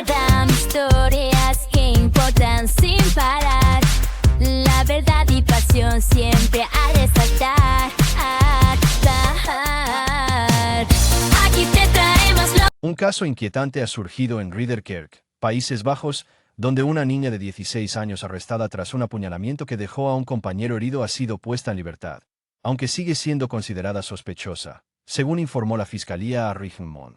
quedan historias que importan sin parar. La verdad y pasión siempre a resaltar. Aquí te traemos lo... Un caso inquietante ha surgido en Ridderkerk, Países Bajos, donde una niña de 16 años arrestada tras un apuñalamiento que dejó a un compañero herido ha sido puesta en libertad, aunque sigue siendo considerada sospechosa, según informó la Fiscalía a Rijnmond.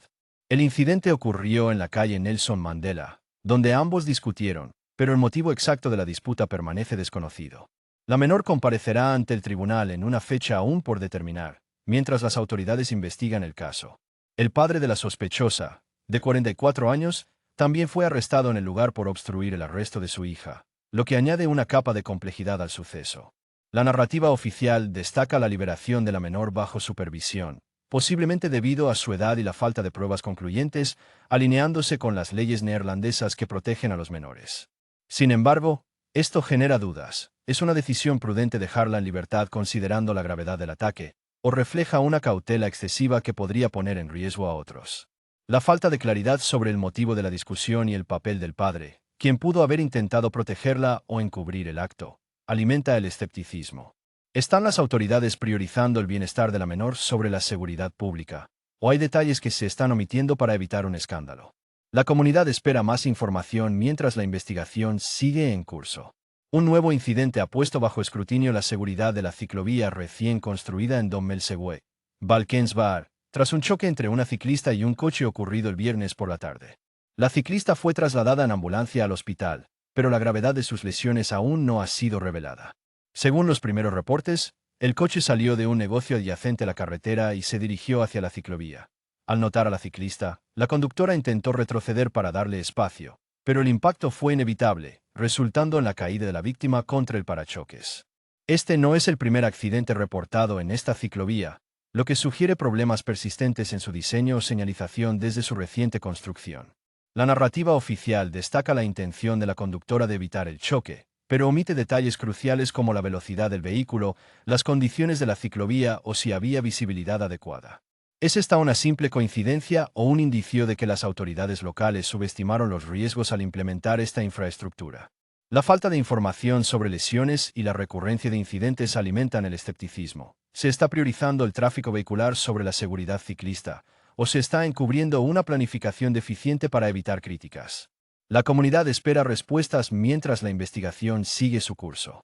El incidente ocurrió en la calle Nelson Mandela, donde ambos discutieron, pero el motivo exacto de la disputa permanece desconocido. La menor comparecerá ante el tribunal en una fecha aún por determinar, mientras las autoridades investigan el caso. El padre de la sospechosa, de 44 años, también fue arrestado en el lugar por obstruir el arresto de su hija, lo que añade una capa de complejidad al suceso. La narrativa oficial destaca la liberación de la menor bajo supervisión, posiblemente debido a su edad y la falta de pruebas concluyentes, alineándose con las leyes neerlandesas que protegen a los menores. Sin embargo, esto genera dudas. ¿Es una decisión prudente dejarla en libertad considerando la gravedad del ataque, o refleja una cautela excesiva que podría poner en riesgo a otros? La falta de claridad sobre el motivo de la discusión y el papel del padre, quien pudo haber intentado protegerla o encubrir el acto, alimenta el escepticismo. ¿Están las autoridades priorizando el bienestar de la menor sobre la seguridad pública? ¿O hay detalles que se están omitiendo para evitar un escándalo? La comunidad espera más información mientras la investigación sigue en curso. Un nuevo incidente ha puesto bajo escrutinio la seguridad de la ciclovía recién construida en Dommelsegwe, Valkenswaard, tras un choque entre una ciclista y un coche ocurrido el viernes por la tarde. La ciclista fue trasladada en ambulancia al hospital, pero la gravedad de sus lesiones aún no ha sido revelada. Según los primeros reportes, el coche salió de un negocio adyacente a la carretera y se dirigió hacia la ciclovía. Al notar a la ciclista, la conductora intentó retroceder para darle espacio, pero el impacto fue inevitable, resultando en la caída de la víctima contra el parachoques. Este no es el primer accidente reportado en esta ciclovía, lo que sugiere problemas persistentes en su diseño o señalización desde su reciente construcción. La narrativa oficial destaca la intención de la conductora de evitar el choque, pero omite detalles cruciales como la velocidad del vehículo, las condiciones de la ciclovía o si había visibilidad adecuada. ¿Es esta una simple coincidencia o un indicio de que las autoridades locales subestimaron los riesgos al implementar esta infraestructura? La falta de información sobre lesiones y la recurrencia de incidentes alimentan el escepticismo. ¿Se está priorizando el tráfico vehicular sobre la seguridad ciclista, o se está encubriendo una planificación deficiente para evitar críticas? La comunidad espera respuestas mientras la investigación sigue su curso.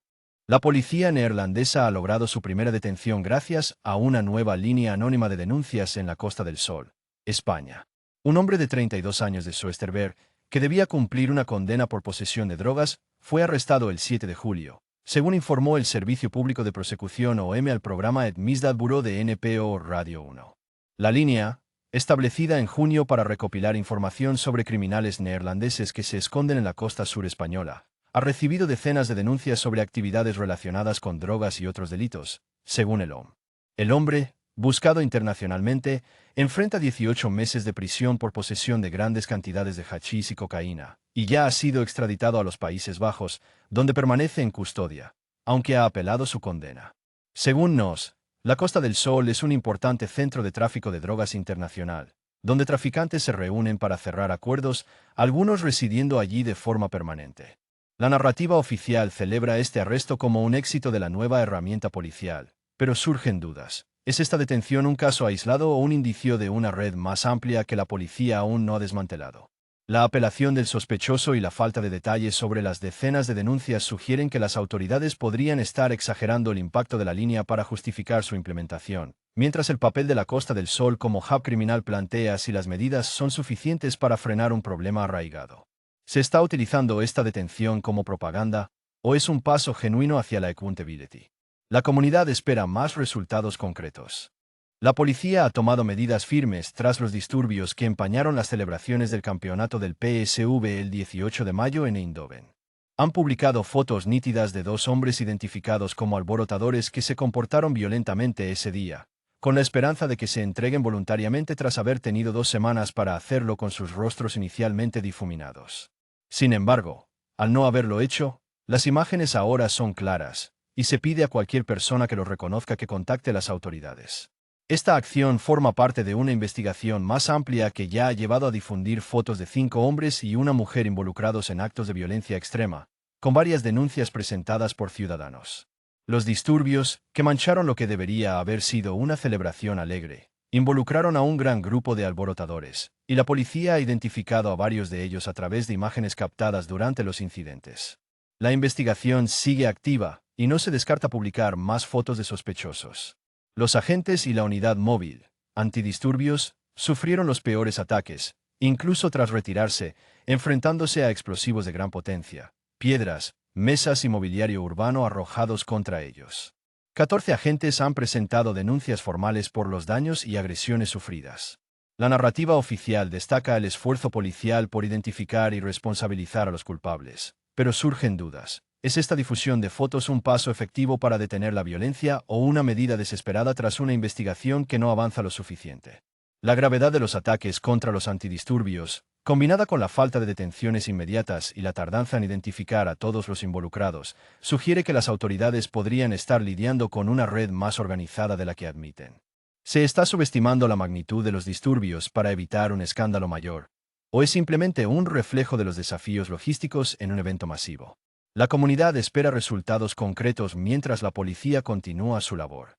La policía neerlandesa ha logrado su primera detención gracias a una nueva línea anónima de denuncias en la Costa del Sol, España. Un hombre de 32 años de Soesterberg, que debía cumplir una condena por posesión de drogas, fue arrestado el 7 de julio, según informó el Servicio Público de Prosecución OM al programa Het Misdaadbureau de NPO Radio 1. La línea, establecida en junio para recopilar información sobre criminales neerlandeses que se esconden en la costa sur española, ha recibido decenas de denuncias sobre actividades relacionadas con drogas y otros delitos, según el OM. El hombre, buscado internacionalmente, enfrenta 18 meses de prisión por posesión de grandes cantidades de hachís y cocaína, y ya ha sido extraditado a los Países Bajos, donde permanece en custodia, aunque ha apelado su condena. Según NOS, la Costa del Sol es un importante centro de tráfico de drogas internacional, donde traficantes se reúnen para cerrar acuerdos, algunos residiendo allí de forma permanente. La narrativa oficial celebra este arresto como un éxito de la nueva herramienta policial, pero surgen dudas. ¿Es esta detención un caso aislado o un indicio de una red más amplia que la policía aún no ha desmantelado? La apelación del sospechoso y la falta de detalles sobre las decenas de denuncias sugieren que las autoridades podrían estar exagerando el impacto de la línea para justificar su implementación, mientras el papel de la Costa del Sol como hub criminal plantea si las medidas son suficientes para frenar un problema arraigado. ¿Se está utilizando esta detención como propaganda, o es un paso genuino hacia la accountability? La comunidad espera más resultados concretos. La policía ha tomado medidas firmes tras los disturbios que empañaron las celebraciones del campeonato del PSV el 18 de mayo en Eindhoven. Han publicado fotos nítidas de dos hombres identificados como alborotadores que se comportaron violentamente ese día, con la esperanza de que se entreguen voluntariamente tras haber tenido 2 semanas para hacerlo con sus rostros inicialmente difuminados. Sin embargo, al no haberlo hecho, las imágenes ahora son claras, y se pide a cualquier persona que lo reconozca que contacte a las autoridades. Esta acción forma parte de una investigación más amplia que ya ha llevado a difundir fotos de 5 hombres y una mujer involucrados en actos de violencia extrema, con varias denuncias presentadas por ciudadanos. Los disturbios, que mancharon lo que debería haber sido una celebración alegre, involucraron a un gran grupo de alborotadores, y la policía ha identificado a varios de ellos a través de imágenes captadas durante los incidentes. La investigación sigue activa, y no se descarta publicar más fotos de sospechosos. Los agentes y la unidad móvil, antidisturbios, sufrieron los peores ataques, incluso tras retirarse, enfrentándose a explosivos de gran potencia, piedras, mesas y mobiliario urbano arrojados contra ellos. 14 agentes han presentado denuncias formales por los daños y agresiones sufridas. La narrativa oficial destaca el esfuerzo policial por identificar y responsabilizar a los culpables, pero surgen dudas. ¿Es esta difusión de fotos un paso efectivo para detener la violencia o una medida desesperada tras una investigación que no avanza lo suficiente? La gravedad de los ataques contra los antidisturbios, combinada con la falta de detenciones inmediatas y la tardanza en identificar a todos los involucrados, sugiere que las autoridades podrían estar lidiando con una red más organizada de la que admiten. ¿Se está subestimando la magnitud de los disturbios para evitar un escándalo mayor? ¿O es simplemente un reflejo de los desafíos logísticos en un evento masivo? La comunidad espera resultados concretos mientras la policía continúa su labor.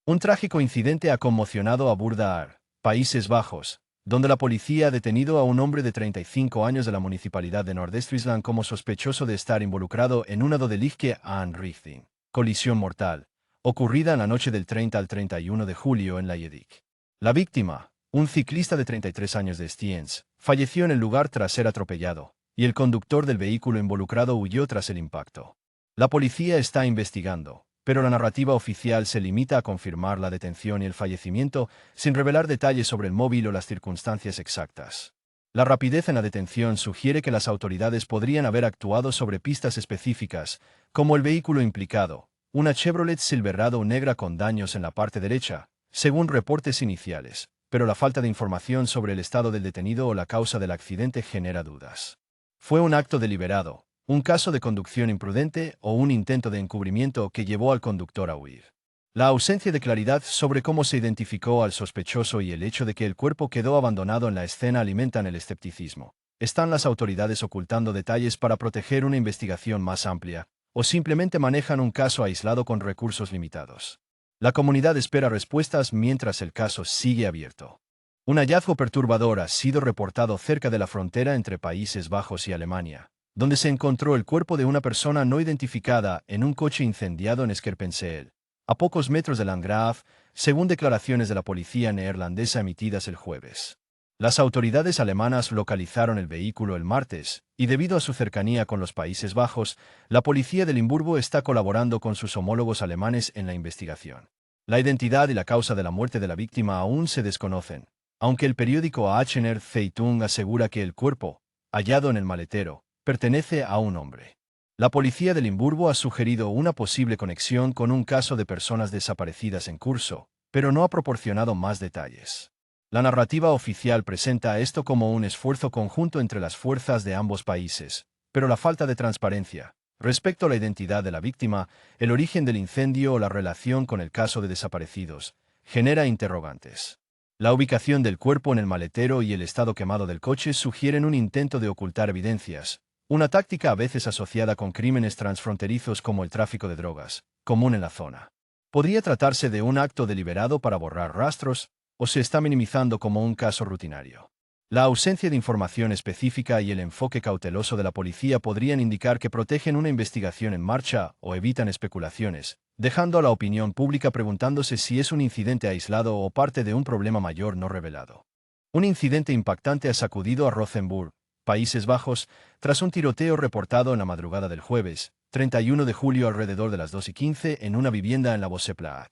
Un trágico incidente ha conmocionado a Burdaar, Países Bajos, donde la policía ha detenido a un hombre de 35 años de la municipalidad de Noord-Estfriesland como sospechoso de estar involucrado en una dodelijke aanrichting, colisión mortal, ocurrida en la noche del 30 al 31 de julio en la Yedik. La víctima, un ciclista de 33 años de Stiens, falleció en el lugar tras ser atropellado, y el conductor del vehículo involucrado huyó tras el impacto. La policía está investigando, pero la narrativa oficial se limita a confirmar la detención y el fallecimiento, sin revelar detalles sobre el móvil o las circunstancias exactas. La rapidez en la detención sugiere que las autoridades podrían haber actuado sobre pistas específicas, como el vehículo implicado, una Chevrolet Silverado negra con daños en la parte derecha, según reportes iniciales, pero la falta de información sobre el estado del detenido o la causa del accidente genera dudas. ¿Fue un acto deliberado, un caso de conducción imprudente o un intento de encubrimiento que llevó al conductor a huir? La ausencia de claridad sobre cómo se identificó al sospechoso y el hecho de que el cuerpo quedó abandonado en la escena alimentan el escepticismo. ¿Están las autoridades ocultando detalles para proteger una investigación más amplia, o simplemente manejan un caso aislado con recursos limitados? La comunidad espera respuestas mientras el caso sigue abierto. Un hallazgo perturbador ha sido reportado cerca de la frontera entre Países Bajos y Alemania, donde se encontró el cuerpo de una persona no identificada en un coche incendiado en Scherpenzeel, a pocos metros de Landgraaf, según declaraciones de la policía neerlandesa emitidas el jueves. Las autoridades alemanas localizaron el vehículo el martes, y debido a su cercanía con los Países Bajos, la policía de Limburgo está colaborando con sus homólogos alemanes en la investigación. La identidad y la causa de la muerte de la víctima aún se desconocen, aunque el periódico Aachener Zeitung asegura que el cuerpo, hallado en el maletero, pertenece a un hombre. La policía de Limburgo ha sugerido una posible conexión con un caso de personas desaparecidas en curso, pero no ha proporcionado más detalles. La narrativa oficial presenta esto como un esfuerzo conjunto entre las fuerzas de ambos países, pero la falta de transparencia respecto a la identidad de la víctima, el origen del incendio o la relación con el caso de desaparecidos, genera interrogantes. La ubicación del cuerpo en el maletero y el estado quemado del coche sugieren un intento de ocultar evidencias, una táctica a veces asociada con crímenes transfronterizos como el tráfico de drogas, común en la zona. ¿Podría tratarse de un acto deliberado para borrar rastros, o se está minimizando como un caso rutinario? La ausencia de información específica y el enfoque cauteloso de la policía podrían indicar que protegen una investigación en marcha o evitan especulaciones, dejando a la opinión pública preguntándose si es un incidente aislado o parte de un problema mayor no revelado. Un incidente impactante ha sacudido a Rothenburg, Países Bajos, tras un tiroteo reportado en la madrugada del jueves, 31 de julio alrededor de las 2:15 en una vivienda en la Bosseplaat.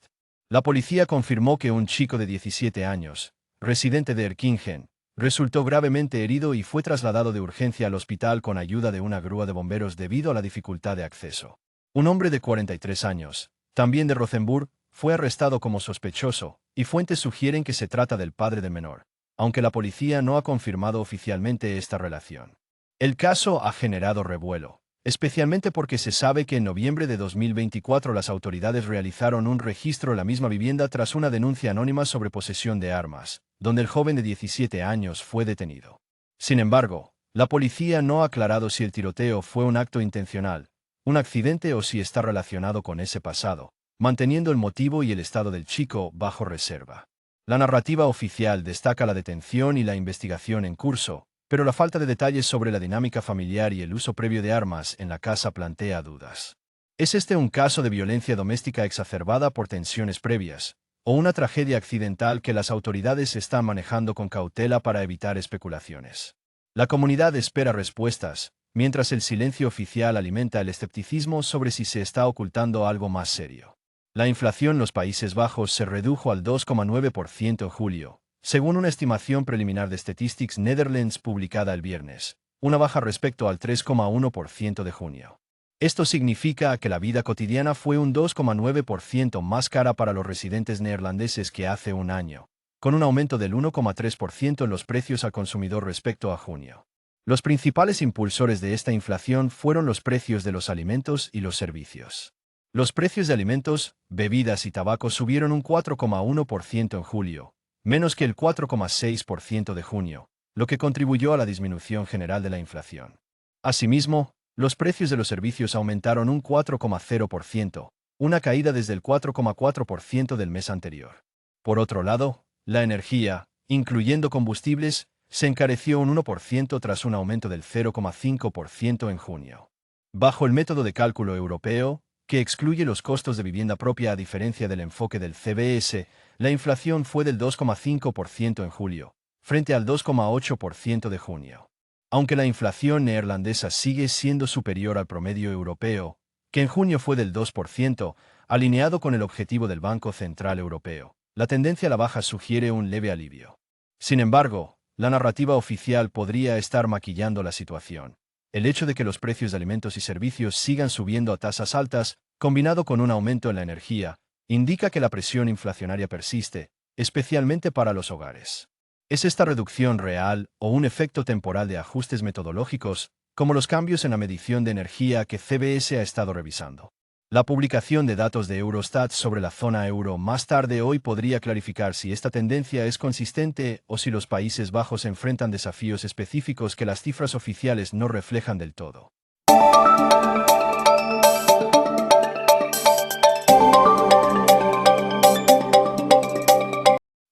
La policía confirmó que un chico de 17 años, residente de Erkingen, resultó gravemente herido y fue trasladado de urgencia al hospital con ayuda de una grúa de bomberos debido a la dificultad de acceso. Un hombre de 43 años, también de Rothenburg, fue arrestado como sospechoso, y fuentes sugieren que se trata del padre del menor, aunque la policía no ha confirmado oficialmente esta relación. El caso ha generado revuelo, especialmente porque se sabe que en noviembre de 2024 las autoridades realizaron un registro en la misma vivienda tras una denuncia anónima sobre posesión de armas, donde el joven de 17 años fue detenido. Sin embargo, la policía no ha aclarado si el tiroteo fue un acto intencional, un accidente o si está relacionado con ese pasado, manteniendo el motivo y el estado del chico bajo reserva. La narrativa oficial destaca la detención y la investigación en curso, pero la falta de detalles sobre la dinámica familiar y el uso previo de armas en la casa plantea dudas. ¿Es este un caso de violencia doméstica exacerbada por tensiones previas, o una tragedia accidental que las autoridades están manejando con cautela para evitar especulaciones? La comunidad espera respuestas, mientras el silencio oficial alimenta el escepticismo sobre si se está ocultando algo más serio. La inflación en los Países Bajos se redujo al 2,9% en julio, según una estimación preliminar de Statistics Netherlands publicada el viernes, una baja respecto al 3,1% de junio. Esto significa que la vida cotidiana fue un 2,9% más cara para los residentes neerlandeses que hace un año, con un aumento del 1,3% en los precios al consumidor respecto a junio. Los principales impulsores de esta inflación fueron los precios de los alimentos y los servicios. Los precios de alimentos, bebidas y tabaco subieron un 4,1% en julio, menos que el 4,6% de junio, lo que contribuyó a la disminución general de la inflación. Asimismo, los precios de los servicios aumentaron un 4,0%, una caída desde el 4,4% del mes anterior. Por otro lado, la energía, incluyendo combustibles, se encareció un 1% tras un aumento del 0,5% en junio. Bajo el método de cálculo europeo, que excluye los costos de vivienda propia a diferencia del enfoque del CBS, la inflación fue del 2,5% en julio, frente al 2,8% de junio. Aunque la inflación neerlandesa sigue siendo superior al promedio europeo, que en junio fue del 2%, alineado con el objetivo del Banco Central Europeo, la tendencia a la baja sugiere un leve alivio. Sin embargo, la narrativa oficial podría estar maquillando la situación. El hecho de que los precios de alimentos y servicios sigan subiendo a tasas altas, combinado con un aumento en la energía, indica que la presión inflacionaria persiste, especialmente para los hogares. ¿Es esta reducción real o un efecto temporal de ajustes metodológicos, como los cambios en la medición de energía que CBS ha estado revisando? La publicación de datos de Eurostat sobre la zona euro más tarde hoy podría clarificar si esta tendencia es consistente o si los Países Bajos enfrentan desafíos específicos que las cifras oficiales no reflejan del todo.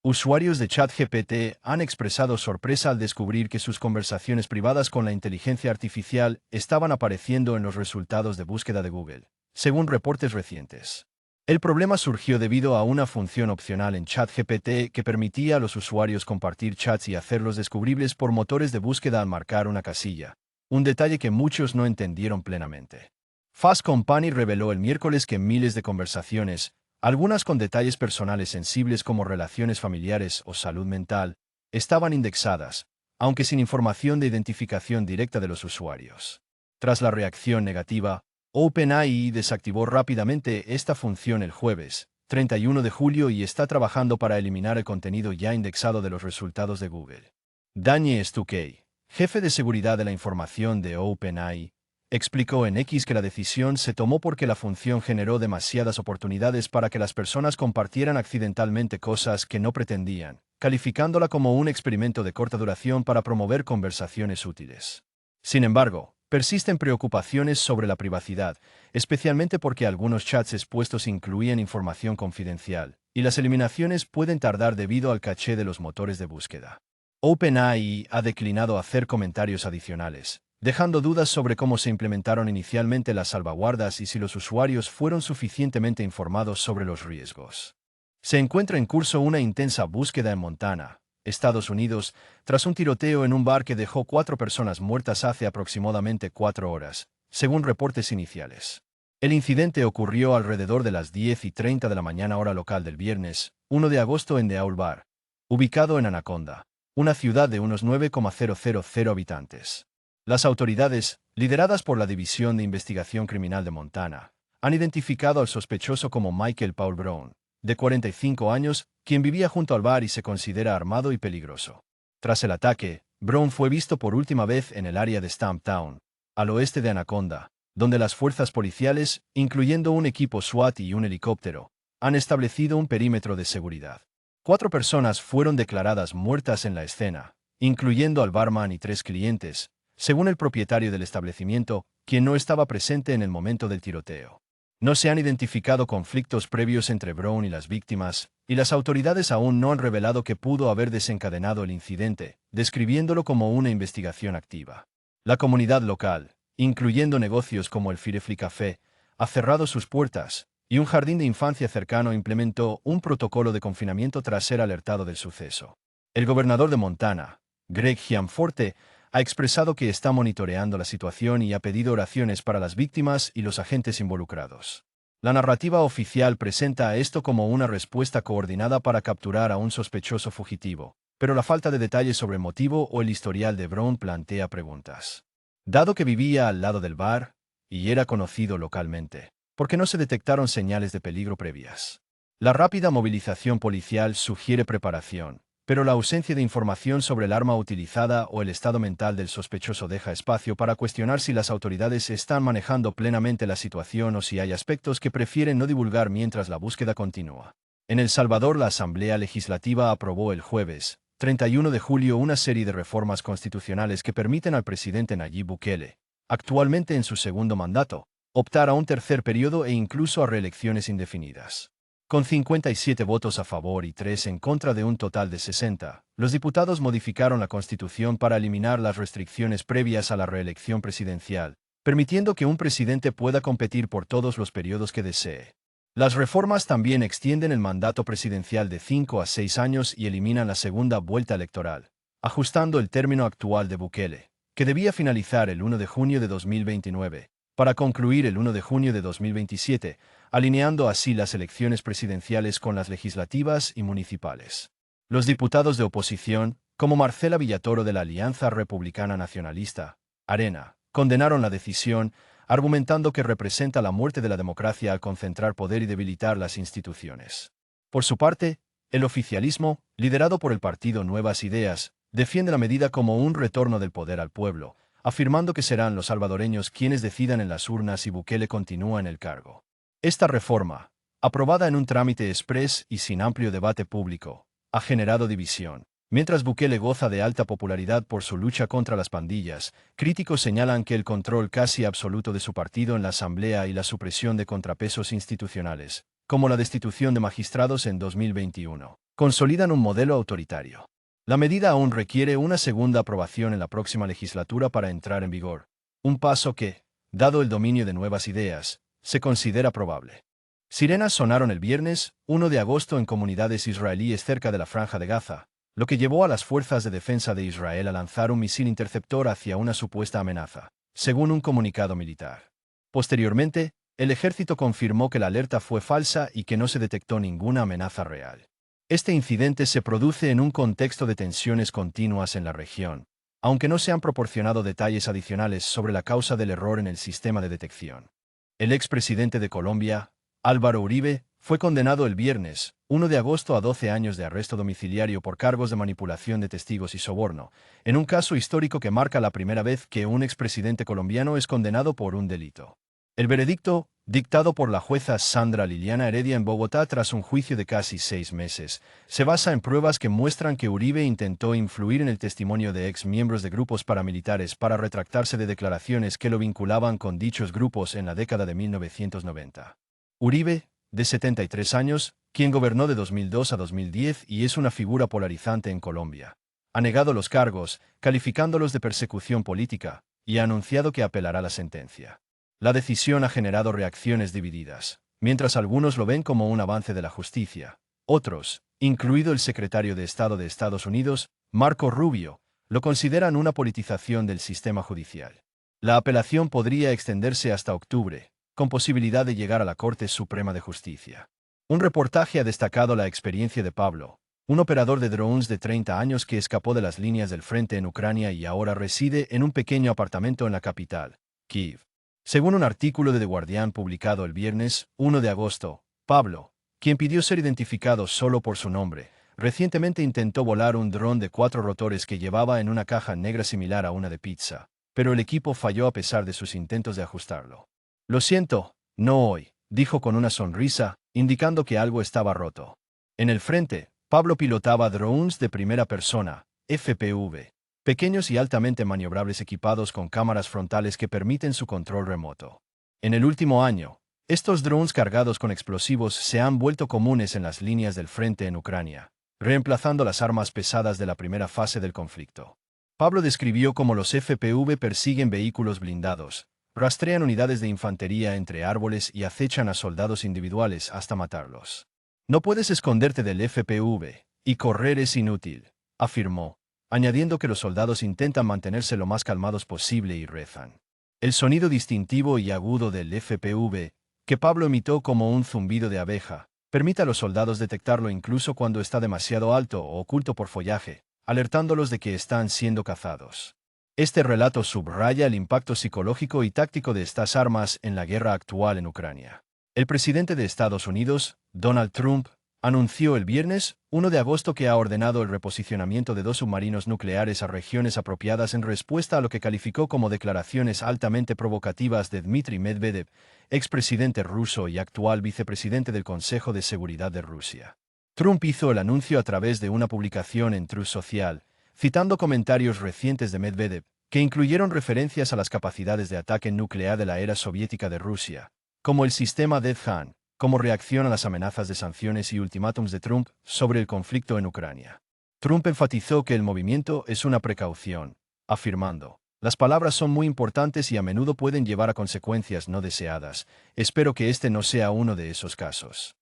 Usuarios de ChatGPT han expresado sorpresa al descubrir que sus conversaciones privadas con la inteligencia artificial estaban apareciendo en los resultados de búsqueda de Google, según reportes recientes. El problema surgió debido a una función opcional en ChatGPT que permitía a los usuarios compartir chats y hacerlos descubribles por motores de búsqueda al marcar una casilla, un detalle que muchos no entendieron plenamente. Fast Company reveló el miércoles que miles de conversaciones, algunas con detalles personales sensibles como relaciones familiares o salud mental, estaban indexadas, aunque sin información de identificación directa de los usuarios. Tras la reacción negativa, OpenAI desactivó rápidamente esta función el jueves, 31 de julio y está trabajando para eliminar el contenido ya indexado de los resultados de Google. Daniel Stuckey, jefe de seguridad de la información de OpenAI, explicó en X que la decisión se tomó porque la función generó demasiadas oportunidades para que las personas compartieran accidentalmente cosas que no pretendían, calificándola como un experimento de corta duración para promover conversaciones útiles. Sin embargo, persisten preocupaciones sobre la privacidad, especialmente porque algunos chats expuestos incluían información confidencial, y las eliminaciones pueden tardar debido al caché de los motores de búsqueda. OpenAI ha declinado hacer comentarios adicionales, dejando dudas sobre cómo se implementaron inicialmente las salvaguardas y si los usuarios fueron suficientemente informados sobre los riesgos. Se encuentra en curso una intensa búsqueda en Montana, Estados Unidos, tras un tiroteo en un bar que dejó 4 personas muertas hace aproximadamente 4 horas, según reportes iniciales. El incidente ocurrió alrededor de las 10:30 de la mañana hora local del viernes, 1 de agosto en The Owl Bar, ubicado en Anaconda, una ciudad de unos 9,000 habitantes. Las autoridades, lideradas por la División de Investigación Criminal de Montana, han identificado al sospechoso como Michael Paul Brown, de 45 años, quien vivía junto al bar y se considera armado y peligroso. Tras el ataque, Brown fue visto por última vez en el área de Stumptown, al oeste de Anaconda, donde las fuerzas policiales, incluyendo un equipo SWAT y un helicóptero, han establecido un perímetro de seguridad. 4 personas fueron declaradas muertas en la escena, incluyendo al barman y 3 clientes, según el propietario del establecimiento, quien no estaba presente en el momento del tiroteo. No se han identificado conflictos previos entre Brown y las víctimas, y las autoridades aún no han revelado qué pudo haber desencadenado el incidente, describiéndolo como una investigación activa. La comunidad local, incluyendo negocios como el Firefly Café, ha cerrado sus puertas, y un jardín de infancia cercano implementó un protocolo de confinamiento tras ser alertado del suceso. El gobernador de Montana, Greg Gianforte, ha expresado que está monitoreando la situación y ha pedido oraciones para las víctimas y los agentes involucrados. La narrativa oficial presenta a esto como una respuesta coordinada para capturar a un sospechoso fugitivo, pero la falta de detalles sobre el motivo o el historial de Brown plantea preguntas. Dado que vivía al lado del bar, y era conocido localmente, ¿por qué no se detectaron señales de peligro previas? La rápida movilización policial sugiere preparación, pero la ausencia de información sobre el arma utilizada o el estado mental del sospechoso deja espacio para cuestionar si las autoridades están manejando plenamente la situación o si hay aspectos que prefieren no divulgar mientras la búsqueda continúa. En El Salvador, la Asamblea Legislativa aprobó el jueves, 31 de julio, una serie de reformas constitucionales que permiten al presidente Nayib Bukele, actualmente en su segundo mandato, optar a un tercer periodo e incluso a reelecciones indefinidas. Con 57 votos a favor y 3 en contra de un total de 60, los diputados modificaron la Constitución para eliminar las restricciones previas a la reelección presidencial, permitiendo que un presidente pueda competir por todos los periodos que desee. Las reformas también extienden el mandato presidencial de 5 a 6 años y eliminan la segunda vuelta electoral, ajustando el término actual de Bukele, que debía finalizar el 1 de junio de 2029, para concluir el 1 de junio de 2027, alineando así las elecciones presidenciales con las legislativas y municipales. Los diputados de oposición, como Marcela Villatoro de la Alianza Republicana Nacionalista, ARENA, condenaron la decisión, argumentando que representa la muerte de la democracia al concentrar poder y debilitar las instituciones. Por su parte, el oficialismo, liderado por el partido Nuevas Ideas, defiende la medida como un retorno del poder al pueblo, afirmando que serán los salvadoreños quienes decidan en las urnas si Bukele continúa en el cargo. Esta reforma, aprobada en un trámite exprés y sin amplio debate público, ha generado división. Mientras Bukele goza de alta popularidad por su lucha contra las pandillas, críticos señalan que el control casi absoluto de su partido en la Asamblea y la supresión de contrapesos institucionales, como la destitución de magistrados en 2021, consolidan un modelo autoritario. La medida aún requiere una segunda aprobación en la próxima legislatura para entrar en vigor, un paso que, dado el dominio de Nuevas Ideas, se considera probable. Sirenas sonaron el viernes, 1 de agosto, en comunidades israelíes cerca de la Franja de Gaza, lo que llevó a las fuerzas de defensa de Israel a lanzar un misil interceptor hacia una supuesta amenaza, según un comunicado militar. Posteriormente, el ejército confirmó que la alerta fue falsa y que no se detectó ninguna amenaza real. Este incidente se produce en un contexto de tensiones continuas en la región, aunque no se han proporcionado detalles adicionales sobre la causa del error en el sistema de detección. El expresidente de Colombia, Álvaro Uribe, fue condenado el viernes, 1 de agosto, a 12 años de arresto domiciliario por cargos de manipulación de testigos y soborno, en un caso histórico que marca la primera vez que un expresidente colombiano es condenado por un delito. El veredicto, dictado por la jueza Sandra Liliana Heredia en Bogotá tras un juicio de casi 6 meses, se basa en pruebas que muestran que Uribe intentó influir en el testimonio de ex miembros de grupos paramilitares para retractarse de declaraciones que lo vinculaban con dichos grupos en la década de 1990. Uribe, de 73 años, quien gobernó de 2002 a 2010 y es una figura polarizante en Colombia, ha negado los cargos, calificándolos de persecución política, y ha anunciado que apelará la sentencia. La decisión ha generado reacciones divididas. Mientras algunos lo ven como un avance de la justicia, otros, incluido el secretario de Estado de Estados Unidos, Marco Rubio, lo consideran una politización del sistema judicial. La apelación podría extenderse hasta octubre, con posibilidad de llegar a la Corte Suprema de Justicia. Un reportaje ha destacado la experiencia de Pablo, un operador de drones de 30 años que escapó de las líneas del frente en Ucrania y ahora reside en un pequeño apartamento en la capital, Kiev. Según un artículo de The Guardian publicado el viernes, 1 de agosto, Pablo, quien pidió ser identificado solo por su nombre, recientemente intentó volar un dron de 4 rotores que llevaba en una caja negra similar a una de pizza, pero el equipo falló a pesar de sus intentos de ajustarlo. Lo siento, no hoy, dijo con una sonrisa, indicando que algo estaba roto. En el frente, Pablo pilotaba drones de primera persona, FPV, pequeños y altamente maniobrables equipados con cámaras frontales que permiten su control remoto. En el último año, estos drones cargados con explosivos se han vuelto comunes en las líneas del frente en Ucrania, reemplazando las armas pesadas de la primera fase del conflicto. Pablo describió cómo los FPV persiguen vehículos blindados, rastrean unidades de infantería entre árboles y acechan a soldados individuales hasta matarlos. No puedes esconderte del FPV, y correr es inútil, afirmó, añadiendo que los soldados intentan mantenerse lo más calmados posible y rezan. El sonido distintivo y agudo del FPV, que Pablo imitó como un zumbido de abeja, permite a los soldados detectarlo incluso cuando está demasiado alto o oculto por follaje, alertándolos de que están siendo cazados. Este relato subraya el impacto psicológico y táctico de estas armas en la guerra actual en Ucrania. El presidente de Estados Unidos, Donald Trump, anunció el viernes, 1 de agosto, que ha ordenado el reposicionamiento de 2 submarinos nucleares a regiones apropiadas en respuesta a lo que calificó como declaraciones altamente provocativas de Dmitry Medvedev, expresidente ruso y actual vicepresidente del Consejo de Seguridad de Rusia. Trump hizo el anuncio a través de una publicación en Truth Social, citando comentarios recientes de Medvedev, que incluyeron referencias a las capacidades de ataque nuclear de la era soviética de Rusia, como el sistema Death Hand, como reacción a las amenazas de sanciones y ultimátums de Trump sobre el conflicto en Ucrania. Trump enfatizó que el movimiento es una precaución, afirmando: "Las palabras son muy importantes y a menudo pueden llevar a consecuencias no deseadas. Espero que este no sea uno de esos casos".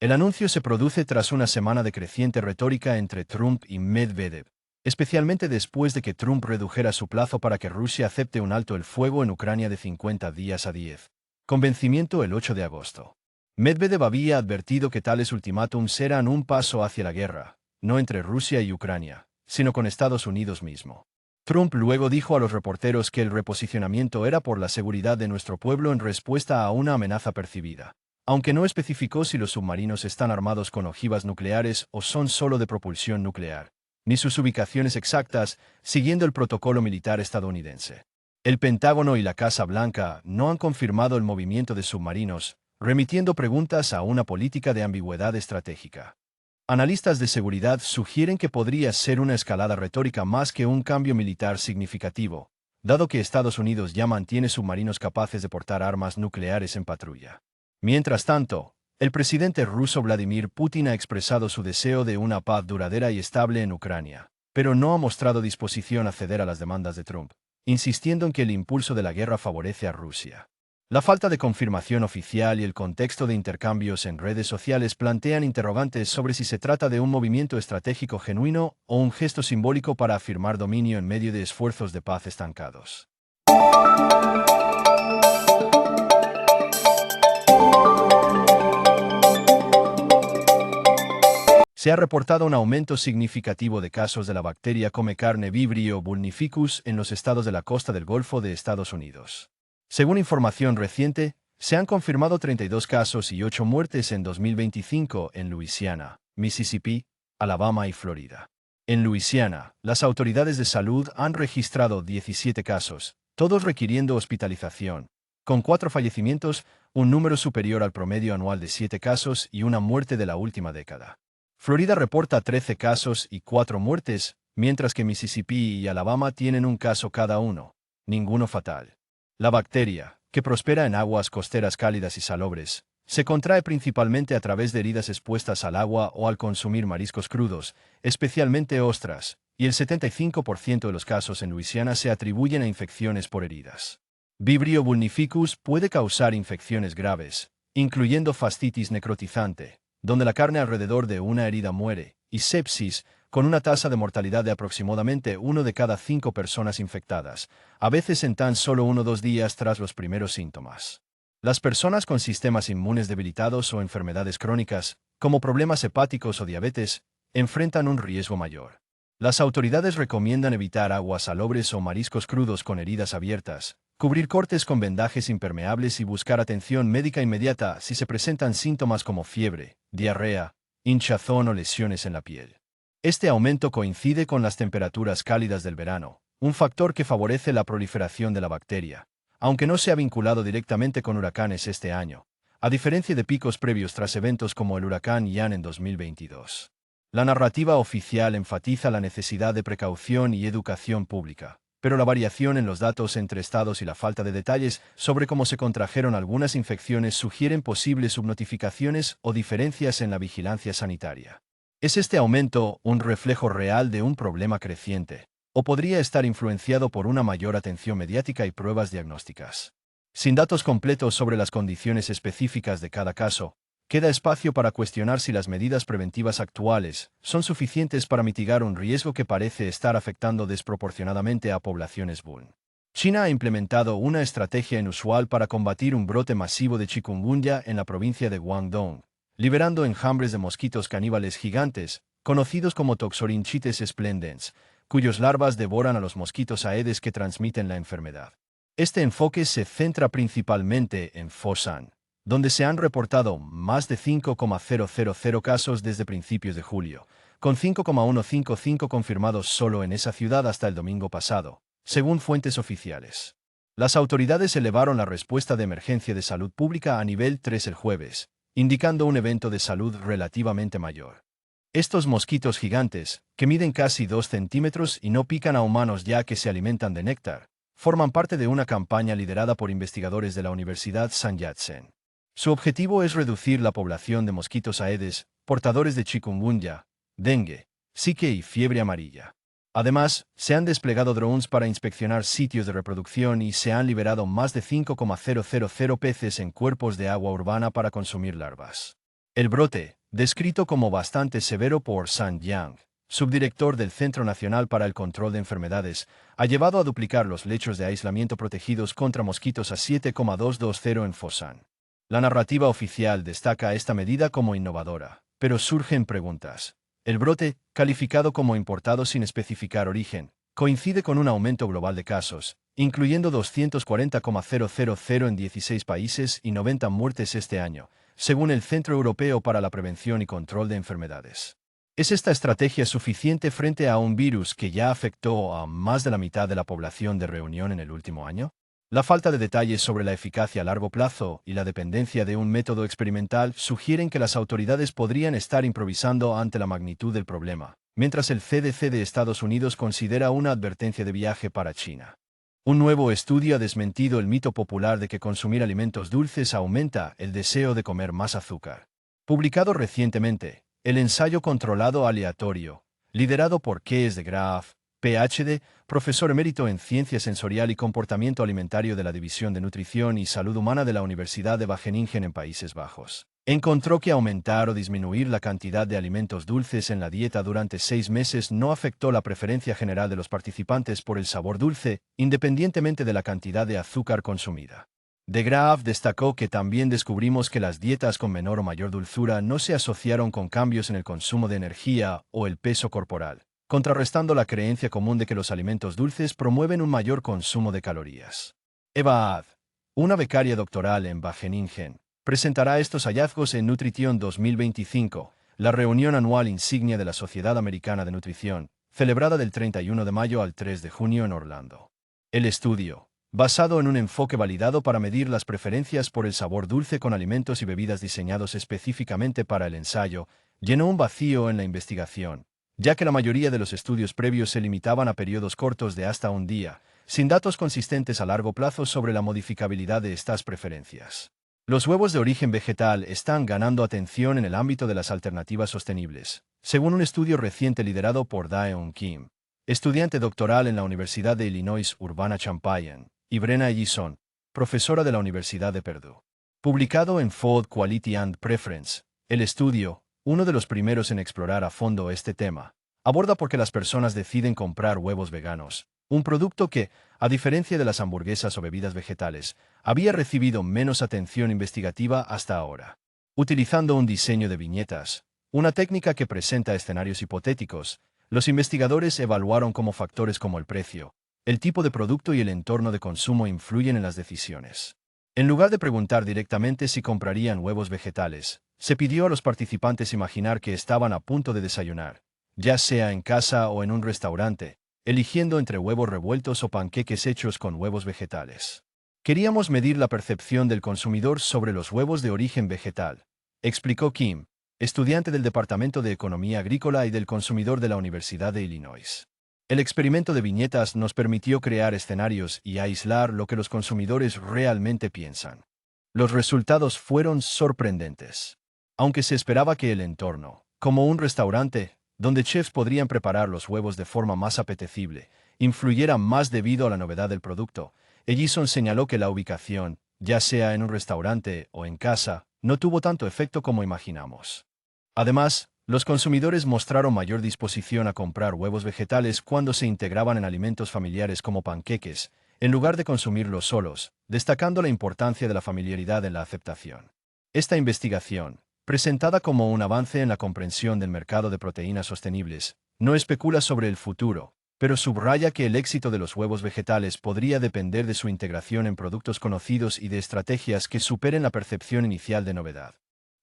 El anuncio se produce tras una semana de creciente retórica entre Trump y Medvedev, especialmente después de que Trump redujera su plazo para que Rusia acepte un alto el fuego en Ucrania de 50 días a 10, con vencimiento el 8 de agosto. Medvedev había advertido que tales ultimátums eran un paso hacia la guerra, no entre Rusia y Ucrania, sino con Estados Unidos mismo. Trump luego dijo a los reporteros que el reposicionamiento era por la seguridad de nuestro pueblo en respuesta a una amenaza percibida, aunque no especificó si los submarinos están armados con ojivas nucleares o son solo de propulsión nuclear, ni sus ubicaciones exactas, siguiendo el protocolo militar estadounidense. El Pentágono y la Casa Blanca no han confirmado el movimiento de submarinos, remitiendo preguntas a una política de ambigüedad estratégica. Analistas de seguridad sugieren que podría ser una escalada retórica más que un cambio militar significativo, dado que Estados Unidos ya mantiene submarinos capaces de portar armas nucleares en patrulla. Mientras tanto, el presidente ruso Vladimir Putin ha expresado su deseo de una paz duradera y estable en Ucrania, pero no ha mostrado disposición a ceder a las demandas de Trump, insistiendo en que el impulso de la guerra favorece a Rusia. La falta de confirmación oficial y el contexto de intercambios en redes sociales plantean interrogantes sobre si se trata de un movimiento estratégico genuino o un gesto simbólico para afirmar dominio en medio de esfuerzos de paz estancados. Se ha reportado un aumento significativo de casos de la bacteria come carne Vibrio vulnificus en los estados de la costa del Golfo de Estados Unidos. Según información reciente, se han confirmado 32 casos y 8 muertes en 2025 en Luisiana, Mississippi, Alabama y Florida. En Luisiana, las autoridades de salud han registrado 17 casos, todos requiriendo hospitalización, con 4 fallecimientos, un número superior al promedio anual de 7 casos y una muerte de la última década. Florida reporta 13 casos y 4 muertes, mientras que Mississippi y Alabama tienen un caso cada uno, ninguno fatal. La bacteria, que prospera en aguas costeras cálidas y salobres, se contrae principalmente a través de heridas expuestas al agua o al consumir mariscos crudos, especialmente ostras, y el 75% de los casos en Luisiana se atribuyen a infecciones por heridas. Vibrio vulnificus puede causar infecciones graves, incluyendo fascitis necrotizante, donde la carne alrededor de una herida muere, y sepsis, con una tasa de mortalidad de aproximadamente 1 de cada 5 personas infectadas, a veces en tan solo 1 o 2 días tras los primeros síntomas. Las personas con sistemas inmunes debilitados o enfermedades crónicas, como problemas hepáticos o diabetes, enfrentan un riesgo mayor. Las autoridades recomiendan evitar aguas salobres o mariscos crudos con heridas abiertas, cubrir cortes con vendajes impermeables y buscar atención médica inmediata si se presentan síntomas como fiebre, diarrea, hinchazón o lesiones en la piel. Este aumento coincide con las temperaturas cálidas del verano, un factor que favorece la proliferación de la bacteria, aunque no se ha vinculado directamente con huracanes este año, a diferencia de picos previos tras eventos como el huracán Ian en 2022. La narrativa oficial enfatiza la necesidad de precaución y educación pública, pero la variación en los datos entre estados y la falta de detalles sobre cómo se contrajeron algunas infecciones sugieren posibles subnotificaciones o diferencias en la vigilancia sanitaria. ¿Es este aumento un reflejo real de un problema creciente, o podría estar influenciado por una mayor atención mediática y pruebas diagnósticas? Sin datos completos sobre las condiciones específicas de cada caso, queda espacio para cuestionar si las medidas preventivas actuales son suficientes para mitigar un riesgo que parece estar afectando desproporcionadamente a poblaciones vulnerables. China ha implementado una estrategia inusual para combatir un brote masivo de chikungunya en la provincia de Guangdong, liberando enjambres de mosquitos caníbales gigantes, conocidos como Toxorynchites splendens, cuyos larvas devoran a los mosquitos aedes que transmiten la enfermedad. Este enfoque se centra principalmente en Foshan, donde se han reportado más de 5,000 casos desde principios de julio, con 5,155 confirmados solo en esa ciudad hasta el domingo pasado, según fuentes oficiales. Las autoridades elevaron la respuesta de emergencia de salud pública a nivel 3 el jueves, indicando un evento de salud relativamente mayor. Estos mosquitos gigantes, que miden casi 2 centímetros y no pican a humanos ya que se alimentan de néctar, forman parte de una campaña liderada por investigadores de la Universidad Sun Yat-sen. Su objetivo es reducir la población de mosquitos aedes, portadores de chikungunya, dengue, zika y fiebre amarilla. Además, se han desplegado drones para inspeccionar sitios de reproducción y se han liberado más de 5,000 peces en cuerpos de agua urbana para consumir larvas. El brote, descrito como bastante severo por San Yang, subdirector del Centro Nacional para el Control de Enfermedades, ha llevado a duplicar los lechos de aislamiento protegidos contra mosquitos a 7,220 en Foshan. La narrativa oficial destaca esta medida como innovadora, pero surgen preguntas. El brote, calificado como importado sin especificar origen, coincide con un aumento global de casos, incluyendo 240,000 en 16 países y 90 muertes este año, según el Centro Europeo para la Prevención y Control de Enfermedades. ¿Es esta estrategia suficiente frente a un virus que ya afectó a más de la mitad de la población de Reunión en el último año? La falta de detalles sobre la eficacia a largo plazo y la dependencia de un método experimental sugieren que las autoridades podrían estar improvisando ante la magnitud del problema, mientras el CDC de Estados Unidos considera una advertencia de viaje para China. Un nuevo estudio ha desmentido el mito popular de que consumir alimentos dulces aumenta el deseo de comer más azúcar. Publicado recientemente, el ensayo controlado aleatorio, liderado por Kees de Graaf, Ph.D., profesor emérito en Ciencia Sensorial y Comportamiento Alimentario de la División de Nutrición y Salud Humana de la Universidad de Wageningen en Países Bajos, encontró que aumentar o disminuir la cantidad de alimentos dulces en la dieta durante 6 meses no afectó la preferencia general de los participantes por el sabor dulce, independientemente de la cantidad de azúcar consumida. De Graaf destacó que también descubrimos que las dietas con menor o mayor dulzura no se asociaron con cambios en el consumo de energía o el peso corporal, contrarrestando la creencia común de que los alimentos dulces promueven un mayor consumo de calorías. Eva Ad, una becaria doctoral en Wageningen, presentará estos hallazgos en Nutrition 2025, la reunión anual insignia de la Sociedad Americana de Nutrición, celebrada del 31 de mayo al 3 de junio en Orlando. El estudio, basado en un enfoque validado para medir las preferencias por el sabor dulce con alimentos y bebidas diseñados específicamente para el ensayo, llenó un vacío en la investigación, ya que la mayoría de los estudios previos se limitaban a periodos cortos de hasta un día, sin datos consistentes a largo plazo sobre la modificabilidad de estas preferencias. Los huevos de origen vegetal están ganando atención en el ámbito de las alternativas sostenibles, según un estudio reciente liderado por Daeun Kim, estudiante doctoral en la Universidad de Illinois Urbana-Champaign, y Brenna Ellison, profesora de la Universidad de Purdue. Publicado en Food Quality and Preference, el estudio, uno de los primeros en explorar a fondo este tema, aborda por qué las personas deciden comprar huevos veganos, un producto que, a diferencia de las hamburguesas o bebidas vegetales, había recibido menos atención investigativa hasta ahora. Utilizando un diseño de viñetas, una técnica que presenta escenarios hipotéticos, los investigadores evaluaron cómo factores como el precio, el tipo de producto y el entorno de consumo influyen en las decisiones. En lugar de preguntar directamente si comprarían huevos vegetales, se pidió a los participantes imaginar que estaban a punto de desayunar, ya sea en casa o en un restaurante, eligiendo entre huevos revueltos o panqueques hechos con huevos vegetales. Queríamos medir la percepción del consumidor sobre los huevos de origen vegetal, explicó Kim, estudiante del Departamento de Economía Agrícola y del Consumidor de la Universidad de Illinois. El experimento de viñetas nos permitió crear escenarios y aislar lo que los consumidores realmente piensan. Los resultados fueron sorprendentes. Aunque se esperaba que el entorno, como un restaurante, donde chefs podrían preparar los huevos de forma más apetecible, influyera más debido a la novedad del producto, Ellison señaló que la ubicación, ya sea en un restaurante o en casa, no tuvo tanto efecto como imaginamos. Además, los consumidores mostraron mayor disposición a comprar huevos vegetales cuando se integraban en alimentos familiares como panqueques, en lugar de consumirlos solos, destacando la importancia de la familiaridad en la aceptación. Esta investigación, presentada como un avance en la comprensión del mercado de proteínas sostenibles, no especula sobre el futuro, pero subraya que el éxito de los huevos vegetales podría depender de su integración en productos conocidos y de estrategias que superen la percepción inicial de novedad.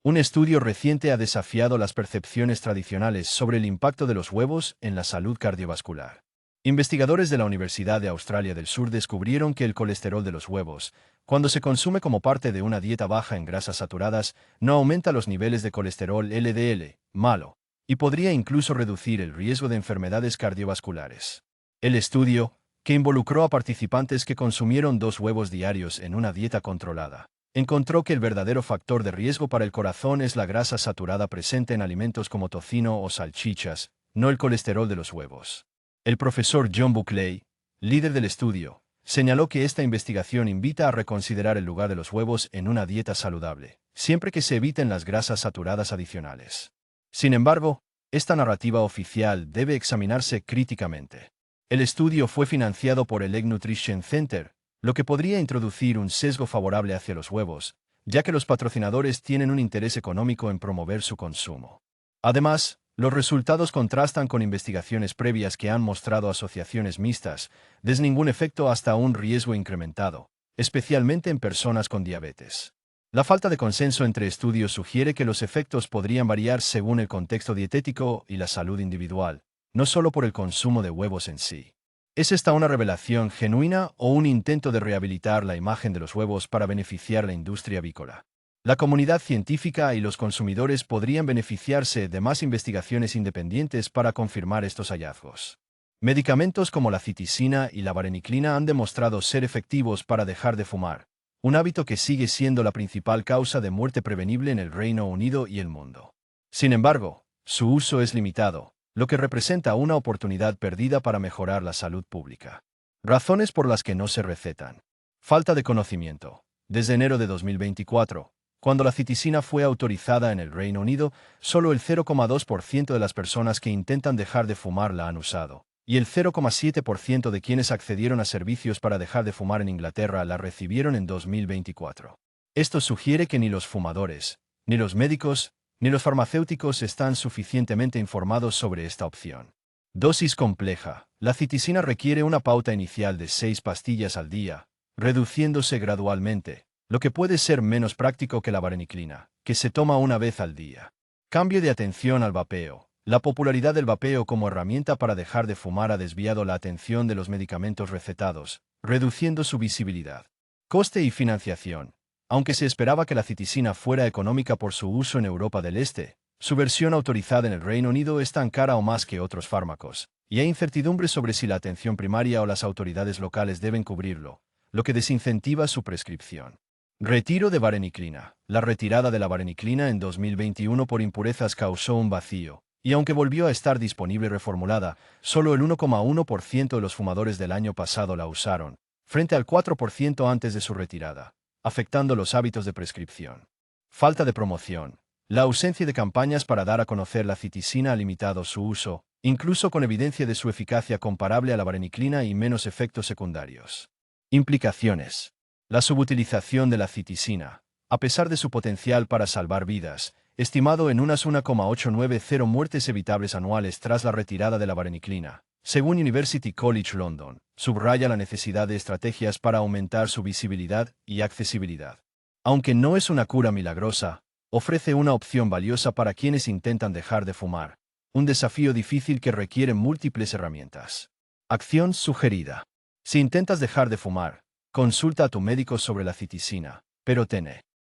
Un estudio reciente ha desafiado las percepciones tradicionales sobre el impacto de los huevos en la salud cardiovascular. Investigadores de la Universidad de Australia del Sur descubrieron que el colesterol de los huevos, cuando se consume como parte de una dieta baja en grasas saturadas, no aumenta los niveles de colesterol LDL, malo, y podría incluso reducir el riesgo de enfermedades cardiovasculares. El estudio, que involucró a participantes que consumieron 2 huevos diarios en una dieta controlada, encontró que el verdadero factor de riesgo para el corazón es la grasa saturada presente en alimentos como tocino o salchichas, no el colesterol de los huevos. El profesor John Buckley, líder del estudio, señaló que esta investigación invita a reconsiderar el lugar de los huevos en una dieta saludable, siempre que se eviten las grasas saturadas adicionales. Sin embargo, esta narrativa oficial debe examinarse críticamente. El estudio fue financiado por el Egg Nutrition Center, lo que podría introducir un sesgo favorable hacia los huevos, ya que los patrocinadores tienen un interés económico en promover su consumo. Además, los resultados contrastan con investigaciones previas que han mostrado asociaciones mixtas, desde ningún efecto hasta un riesgo incrementado, especialmente en personas con diabetes. La falta de consenso entre estudios sugiere que los efectos podrían variar según el contexto dietético y la salud individual, no solo por el consumo de huevos en sí. ¿Es esta una revelación genuina o un intento de rehabilitar la imagen de los huevos para beneficiar la industria avícola? La comunidad científica y los consumidores podrían beneficiarse de más investigaciones independientes para confirmar estos hallazgos. Medicamentos como la citisina y la vareniclina han demostrado ser efectivos para dejar de fumar, un hábito que sigue siendo la principal causa de muerte prevenible en el Reino Unido y el mundo. Sin embargo, su uso es limitado, lo que representa una oportunidad perdida para mejorar la salud pública. Razones por las que no se recetan. Falta de conocimiento. Desde enero de 2024, cuando la citisina fue autorizada en el Reino Unido, solo el 0,2% de las personas que intentan dejar de fumar la han usado, y el 0,7% de quienes accedieron a servicios para dejar de fumar en Inglaterra la recibieron en 2024. Esto sugiere que ni los fumadores, ni los médicos, ni los farmacéuticos están suficientemente informados sobre esta opción. Dosis compleja. La citisina requiere una pauta inicial de 6 pastillas al día, reduciéndose gradualmente, lo que puede ser menos práctico que la vareniclina, que se toma una vez al día. Cambio de atención al vapeo. La popularidad del vapeo como herramienta para dejar de fumar ha desviado la atención de los medicamentos recetados, reduciendo su visibilidad. Coste y financiación. Aunque se esperaba que la citisina fuera económica por su uso en Europa del Este, su versión autorizada en el Reino Unido es tan cara o más que otros fármacos, y hay incertidumbre sobre si la atención primaria o las autoridades locales deben cubrirlo, lo que desincentiva su prescripción. Retiro de vareniclina. La retirada de la vareniclina en 2021 por impurezas causó un vacío, y aunque volvió a estar disponible reformulada, solo el 1,1% de los fumadores del año pasado la usaron, frente al 4% antes de su retirada, afectando los hábitos de prescripción. Falta de promoción. La ausencia de campañas para dar a conocer la citisina ha limitado su uso, incluso con evidencia de su eficacia comparable a la vareniclina y menos efectos secundarios. Implicaciones. La subutilización de la citisina, a pesar de su potencial para salvar vidas, estimado en unas 1,890 muertes evitables anuales tras la retirada de la vareniclina, según University College London, subraya la necesidad de estrategias para aumentar su visibilidad y accesibilidad. Aunque no es una cura milagrosa, ofrece una opción valiosa para quienes intentan dejar de fumar, un desafío difícil que requiere múltiples herramientas. Acción sugerida. Si intentas dejar de fumar, consulta a tu médico sobre la citisina, pero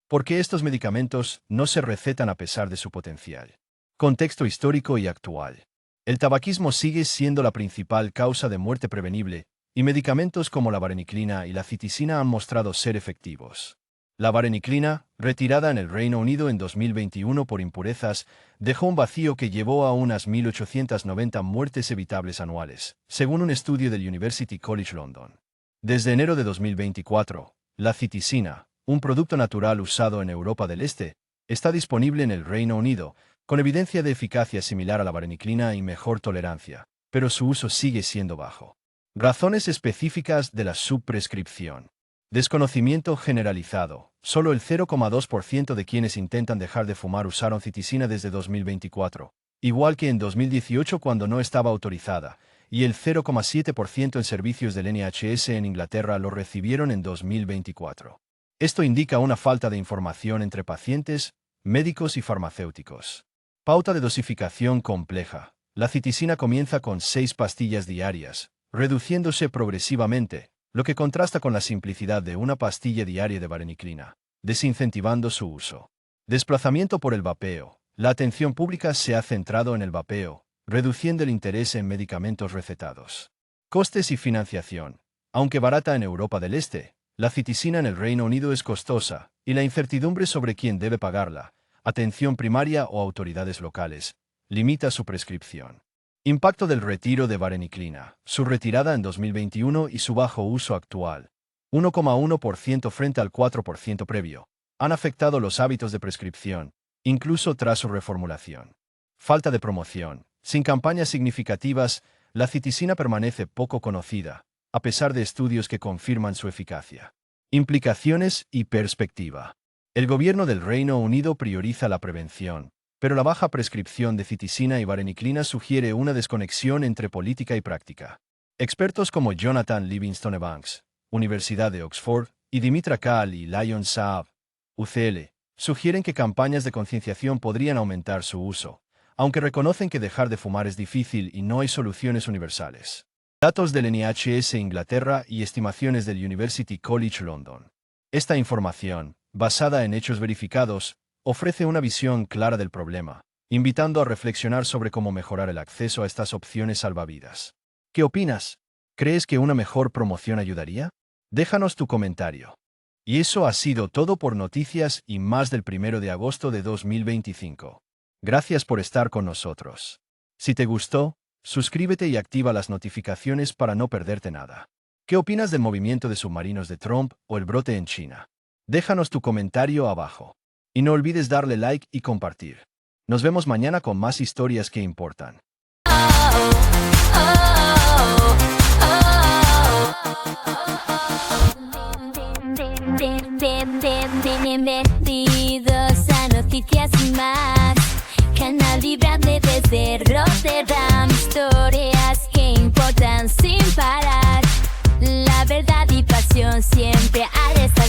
porque estos medicamentos no se recetan a pesar de su potencial. Contexto histórico y actual. El tabaquismo sigue siendo la principal causa de muerte prevenible, y medicamentos como la vareniclina y la citisina han mostrado ser efectivos. La vareniclina, retirada en el Reino Unido en 2021 por impurezas, dejó un vacío que llevó a unas 1.890 muertes evitables anuales, según un estudio del University College London. Desde enero de 2024, la citisina, un producto natural usado en Europa del Este, está disponible en el Reino Unido, con evidencia de eficacia similar a la vareniclina y mejor tolerancia, pero su uso sigue siendo bajo. Razones específicas de la subprescripción. Desconocimiento generalizado. Solo el 0,2% de quienes intentan dejar de fumar usaron citisina desde 2024, igual que en 2018 cuando no estaba autorizada, y el 0,7% en servicios del NHS en Inglaterra lo recibieron en 2024. Esto indica una falta de información entre pacientes, médicos y farmacéuticos. Pauta de dosificación compleja. La citisina comienza con 6 pastillas diarias, reduciéndose progresivamente, lo que contrasta con la simplicidad de una pastilla diaria de vareniclina, desincentivando su uso. Desplazamiento por el vapeo. La atención pública se ha centrado en el vapeo, reduciendo el interés en medicamentos recetados. Costes y financiación. Aunque barata en Europa del Este, la citisina en el Reino Unido es costosa, y la incertidumbre sobre quién debe pagarla, atención primaria o autoridades locales, limita su prescripción. Impacto del retiro de vareniclina. Su retirada en 2021 y su bajo uso actual, 1,1% frente al 4% previo, han afectado los hábitos de prescripción, incluso tras su reformulación. Falta de promoción. Sin campañas significativas, la citisina permanece poco conocida, a pesar de estudios que confirman su eficacia. Implicaciones y perspectiva. El gobierno del Reino Unido prioriza la prevención, pero la baja prescripción de citisina y vareniclina sugiere una desconexión entre política y práctica. Expertos como Jonathan Livingstone-Evanks, Universidad de Oxford, y Dimitra Kal y Lion Saab, UCL, sugieren que campañas de concienciación podrían aumentar su uso, aunque reconocen que dejar de fumar es difícil y no hay soluciones universales. Datos del NHS Inglaterra y estimaciones del University College London. Esta información, basada en hechos verificados, ofrece una visión clara del problema, invitando a reflexionar sobre cómo mejorar el acceso a estas opciones salvavidas. ¿Qué opinas? ¿Crees que una mejor promoción ayudaría? Déjanos tu comentario. Y eso ha sido todo por Noticias y Más del 1 de agosto de 2025. Gracias por estar con nosotros. Si te gustó, suscríbete y activa las notificaciones para no perderte nada. ¿Qué opinas del movimiento de submarinos de Trump o el brote en China? Déjanos tu comentario abajo. Y no olvides darle like y compartir. Nos vemos mañana con más historias que importan. Bienvenidos a Noticias y Más, canal vibrante desde Rotterdam. Historias que importan sin parar, la verdad y pasión siempre al estar.